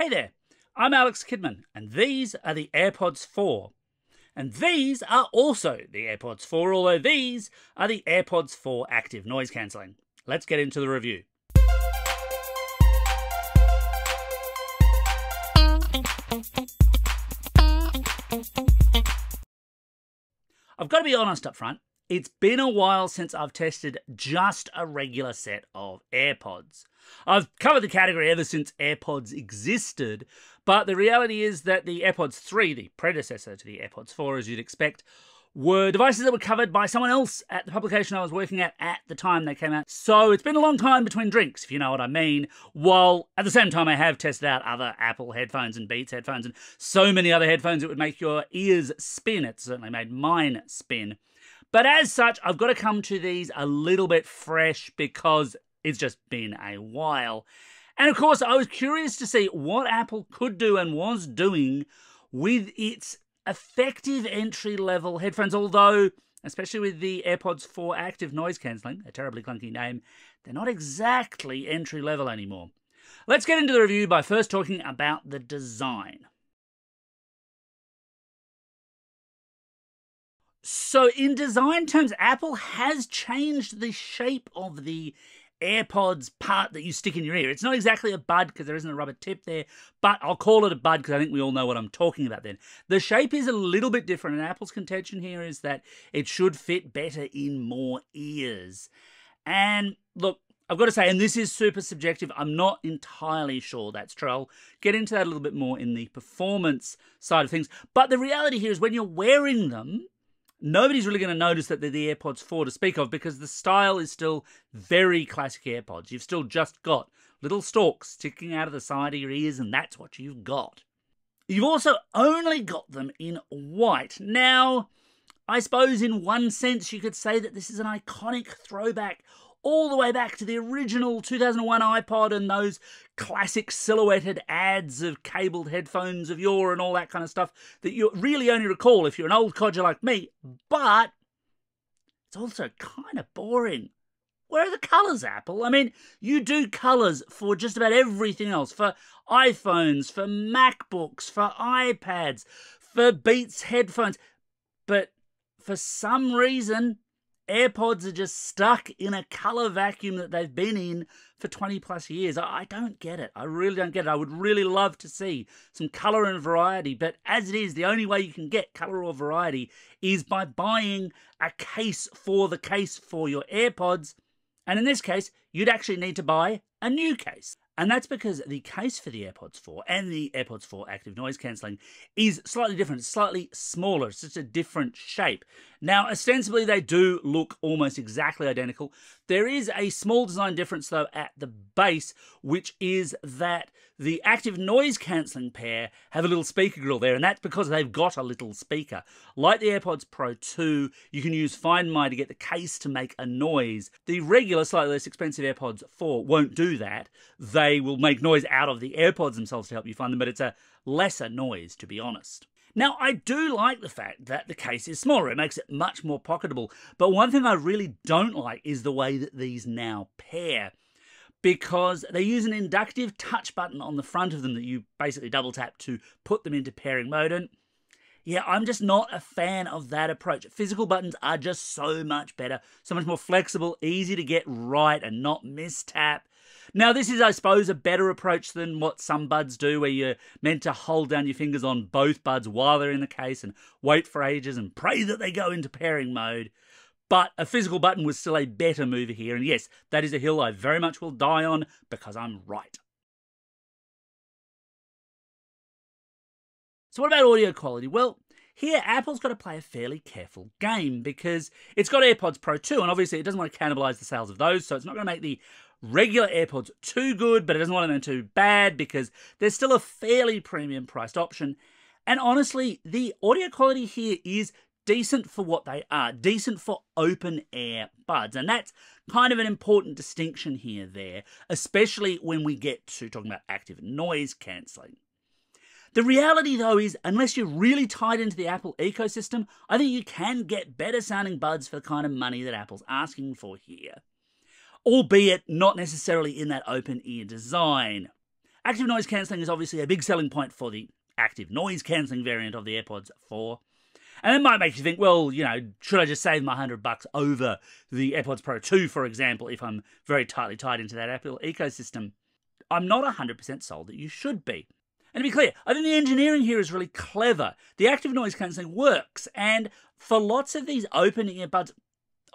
Hey there, I'm Alex Kidman, and these are the AirPods 4. And these are also the AirPods 4, although these are the AirPods 4 active noise cancelling. Let's get into the review. I've got to be honest up front, it's been a while since I've tested just a regular set of AirPods. I've covered the category ever since AirPods existed, but the reality is that the AirPods 3, the predecessor to the AirPods 4 as you'd expect, were devices that were covered by someone else at the publication I was working at the time they came out. So it's been a long time between drinks, if you know what I mean, while at the same time I have tested out other Apple headphones and Beats headphones and so many other headphones that would make your ears spin. It certainly made mine spin. But as such, I've got to come to these a little bit fresh because it's just been a while. And of course, I was curious to see what Apple could do and was doing with its effective entry-level headphones, although, especially with the AirPods 4 active noise cancelling, a terribly clunky name, they're not exactly entry-level anymore. Let's get into the review by first talking about the design. So in design terms, Apple has changed the shape of the AirPods part that you stick in your ear. It's not exactly a bud because there isn't a rubber tip there, but I'll call it a bud because I think we all know what I'm talking about then. The shape is a little bit different, and Apple's contention here is that it should fit better in more ears. And look, I've got to say, and this is super subjective, I'm not entirely sure that's true. I'll get into that a little bit more in the performance side of things. But the reality here is when you're wearing them, nobody's really going to notice that they're the AirPods 4 to speak of because the style is still very classic AirPods. You've still just got little stalks sticking out of the side of your ears, and that's what you've got. You've also only got them in white. Now, I suppose in one sense you could say that this is an iconic throwback all the way back to the original 2001 iPod and those classic silhouetted ads of cabled headphones of yore and all that kind of stuff that you really only recall if you're an old codger like me, but it's also kind of boring. Where are the colours, Apple? I mean, you do colours for just about everything else, for iPhones, for MacBooks, for iPads, for Beats headphones, but for some reason, AirPods are just stuck in a colour vacuum that they've been in for 20 plus years. I don't get it. I really don't get it. I would really love to see some colour and variety, but as it is, the only way you can get colour or variety is by buying a case for your AirPods, and in this case, you'd actually need to buy a new case. And that's because the case for the AirPods 4 and the AirPods 4 active noise cancelling is slightly different. It's slightly smaller. It's just a different shape. Now, ostensibly, they do look almost exactly identical. There is a small design difference, though, at the base, which is that the active noise cancelling pair have a little speaker grill there, and that's because they've got a little speaker. Like the AirPods Pro 2, you can use Find My to get the case to make a noise. The regular, slightly less expensive AirPods 4 won't do that. They will make noise out of the AirPods themselves to help you find them, but it's a lesser noise, to be honest. Now, I do like the fact that the case is smaller. It makes it much more pocketable. But one thing I really don't like is the way that these now pair, because they use an inductive touch button on the front of them that you basically double tap to put them into pairing mode. And yeah, I'm just not a fan of that approach. Physical buttons are just so much better, so much more flexible, easy to get right and not mistap. Now, this is, I suppose, a better approach than what some buds do, where you're meant to hold down your fingers on both buds while they're in the case and wait for ages and pray that they go into pairing mode. But a physical button was still a better move here, and yes, that is a hill I very much will die on because I'm right. So what about audio quality? Well, here Apple's got to play a fairly careful game because it's got AirPods Pro 2, and obviously it doesn't want to cannibalize the sales of those, so it's not going to make the regular AirPods too good, but it doesn't want them too bad because there's still a fairly premium priced option. And honestly, the audio quality here is decent for what they are, decent for open air buds. And that's kind of an important distinction here there, especially when we get to talking about active noise cancelling. The reality, though, is unless you're really tied into the Apple ecosystem, I think you can get better sounding buds for the kind of money that Apple's asking for here, albeit not necessarily in that open ear design. Active noise cancelling is obviously a big selling point for the active noise cancelling variant of the AirPods 4. And it might make you think, well, should I just save my $100 over the AirPods Pro 2, for example, if I'm very tightly tied into that Apple ecosystem? I'm not 100% sold that you should be. And to be clear, I think the engineering here is really clever. The active noise cancelling works, and for lots of these open earbuds,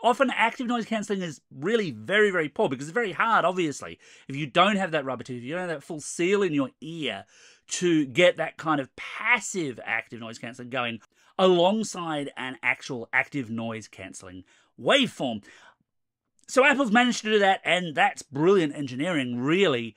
often active noise cancelling is really very, very poor because it's very hard, obviously, if you don't have that rubber tube, if you don't have that full seal in your ear to get that kind of passive active noise cancelling going alongside an actual active noise cancelling waveform. So Apple's managed to do that, and that's brilliant engineering, really.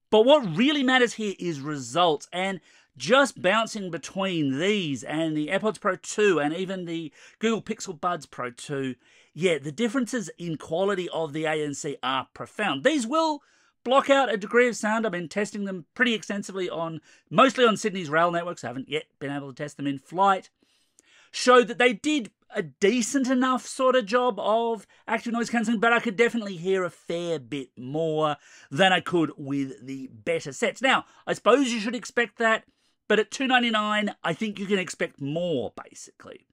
But what really matters here is results, and just bouncing between these and the AirPods Pro 2 and even the Google Pixel Buds Pro 2, yeah, the differences in quality of the ANC are profound. These will block out a degree of sound. I've been testing them pretty extensively mostly on Sydney's rail networks. I haven't yet been able to test them in flight. Showed that they did a decent enough sort of job of active noise cancelling, but I could definitely hear a fair bit more than I could with the better sets. Now, I suppose you should expect that, but at $299, I think you can expect more, basically.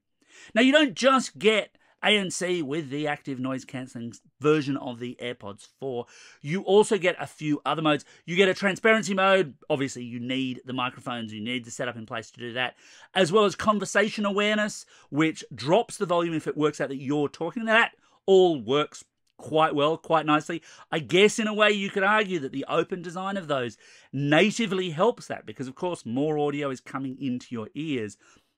Now, you don't just get ANC with the active noise cancelling version of the AirPods 4. You also get a few other modes. You get a transparency mode. Obviously, you need the microphones. You need the setup in place to do that. As well as conversation awareness, which drops the volume if it works out that you're talking. That all works quite well, quite nicely. I guess in a way you could argue that the open design of those natively helps that because, of course, more audio is coming into your ears.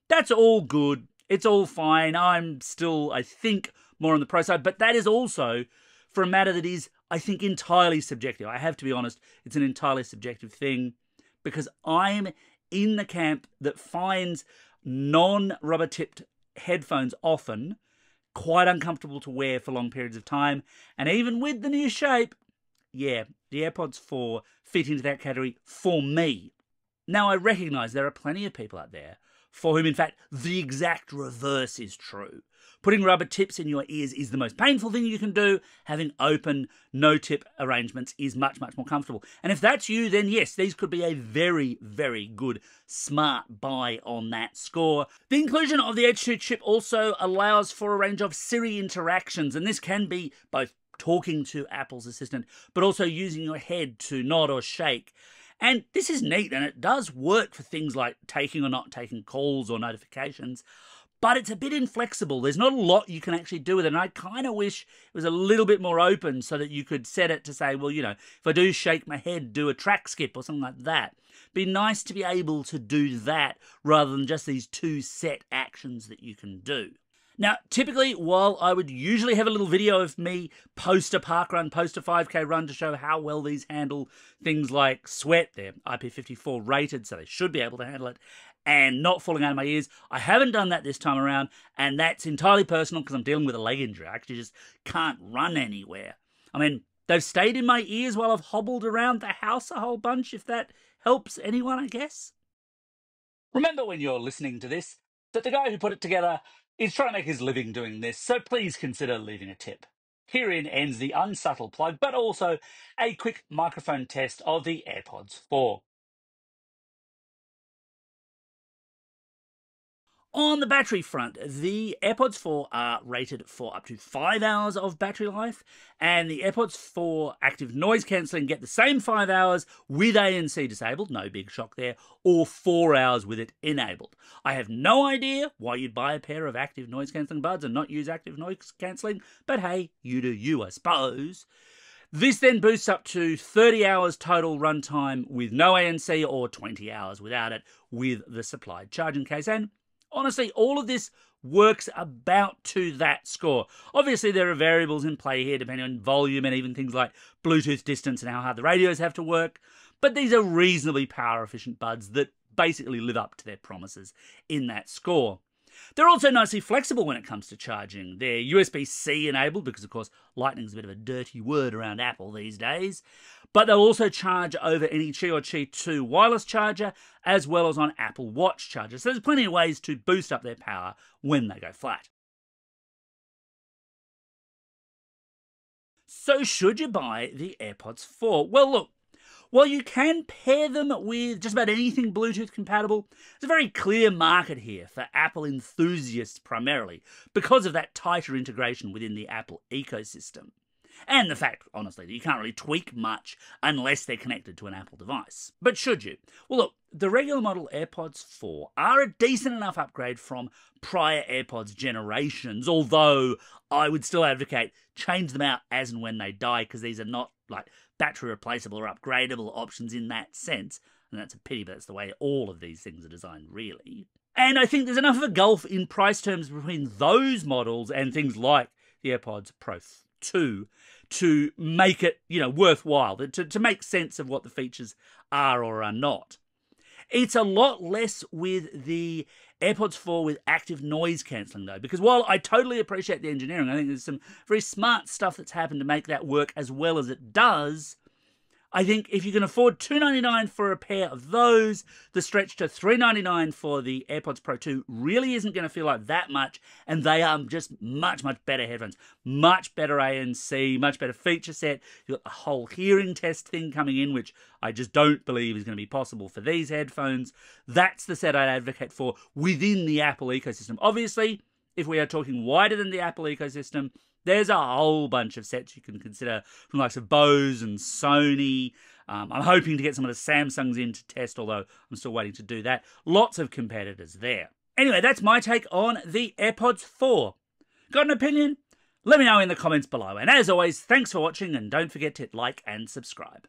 That's all good. It's all fine. I'm still, I think, more on the pro side, but that is also for a matter that is, I think, entirely subjective. I have to be honest, it's an entirely subjective thing because I'm in the camp that finds non-rubber-tipped headphones often quite uncomfortable to wear for long periods of time, and even with the new shape, yeah, the AirPods 4 fit into that category for me. Now, I recognise there are plenty of people out there for whom, in fact, the exact reverse is true. Putting rubber tips in your ears is the most painful thing you can do. Having open, no-tip arrangements is much, much more comfortable. And if that's you, then yes, these could be a very, very good, smart buy on that score. The inclusion of the Edge 2 chip also allows for a range of Siri interactions, and this can be both talking to Apple's assistant, but also using your head to nod or shake. And this is neat, and it does work for things like taking or not taking calls or notifications, but it's a bit inflexible. There's not a lot you can actually do with it, and I kind of wish it was a little bit more open so that you could set it to say, well, if I do shake my head, do a track skip or something like that. Be nice to be able to do that rather than just these two set actions that you can do. Now, typically, while I would usually have a little video of me post a park run, post a 5K run to show how well these handle things like sweat, they're IP54 rated, so they should be able to handle it, and not falling out of my ears, I haven't done that this time around, and that's entirely personal because I'm dealing with a leg injury. I actually just can't run anywhere. I mean, they've stayed in my ears while I've hobbled around the house a whole bunch, if that helps anyone, I guess. Remember when you're listening to this, that the guy who put it together is trying to make his living doing this, so please consider leaving a tip. Herein ends the unsubtle plug, but also a quick microphone test of the AirPods 4. On the battery front, the AirPods 4 are rated for up to 5 hours of battery life, and the AirPods 4 active noise cancelling get the same 5 hours with ANC disabled, no big shock there, or 4 hours with it enabled. I have no idea why you'd buy a pair of active noise cancelling buds and not use active noise cancelling, but hey, you do you, I suppose. This then boosts up to 30 hours total runtime with no ANC or 20 hours without it with the supplied charging case, and honestly, all of this works about to that score. Obviously, there are variables in play here depending on volume and even things like Bluetooth distance and how hard the radios have to work, but these are reasonably power-efficient buds that basically live up to their promises in that score. They're also nicely flexible when it comes to charging. They're USB-C enabled because, of course, Lightning's a bit of a dirty word around Apple these days. But they'll also charge over any Qi or Qi 2 wireless charger as well as on Apple Watch chargers. So there's plenty of ways to boost up their power when they go flat. So should you buy the AirPods 4? Well, look, While you can pair them with just about anything Bluetooth compatible, there's a very clear market here for Apple enthusiasts primarily because of that tighter integration within the Apple ecosystem. And the fact, honestly, that you can't really tweak much unless they're connected to an Apple device. But should you? Well, look, the regular model AirPods 4 are a decent enough upgrade from prior AirPods generations, although I would still advocate change them out as and when they die, because these are not like battery replaceable or upgradable options in that sense. And that's a pity, but that's the way all of these things are designed, really. And I think there's enough of a gulf in price terms between those models and things like the AirPods Pro 2 to make it, worthwhile, to make sense of what the features are or are not. It's a lot less with the AirPods 4 with active noise cancelling, though, because while I totally appreciate the engineering, I think there's some very smart stuff that's happened to make that work as well as it does. I think if you can afford $299 for a pair of those, the stretch to $399 for the AirPods Pro 2 really isn't going to feel like that much, and they are just much, much better headphones. Much better ANC, much better feature set. You've got the whole hearing test thing coming in, which I just don't believe is going to be possible for these headphones. That's the set I'd advocate for within the Apple ecosystem. Obviously, if we are talking wider than the Apple ecosystem, there's a whole bunch of sets you can consider from the likes of Bose and Sony. I'm hoping to get some of the Samsungs in to test, although I'm still waiting to do that. Lots of competitors there. Anyway, that's my take on the AirPods 4. Got an opinion? Let me know in the comments below. And as always, thanks for watching, and don't forget to hit like and subscribe.